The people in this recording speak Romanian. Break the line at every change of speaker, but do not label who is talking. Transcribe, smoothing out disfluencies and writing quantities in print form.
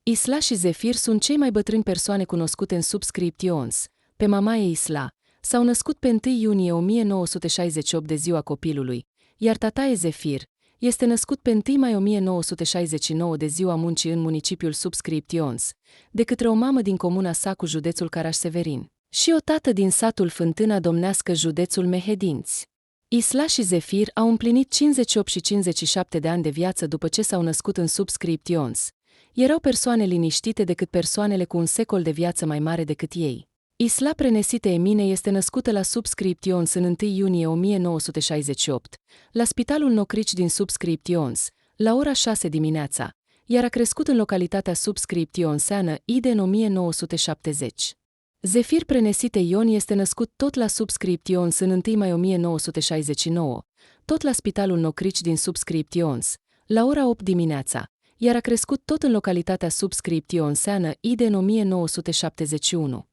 Isla și Zefir sunt cei mai bătrâni persoane cunoscute în Subscriptions. Pe mamaie Isla s-au născut pe 1 iunie 1968 de ziua copilului, iar tataie Zefir este născut pe 1 mai 1969 de ziua muncii în municipiul Subscriptions, de către o mamă din comuna Sacu, județul Caraș-Severin, și o tată din satul Fântâna Domnească, județul Mehedinți. Isla și Zefir au împlinit 58 și 57 de ani de viață după ce s-au născut în Subscriptions. Erau persoane liniștite decât persoanele cu un secol de viață mai mare decât ei. Isla Prenesite Emine este născută la Subscriptions în 1 iunie 1968, la Spitalul Nocrici din Subscriptions, la ora 6 dimineața, iar a crescut în localitatea Subscriptionseană Ide în 1970. Zefir Prenesite Ion este născut tot la Subscriptions în 1 mai 1969, tot la Spitalul Nocrici din Subscriptions, la ora 8 dimineața, iar a crescut tot în localitatea Subscriptionseană Ide în 1971.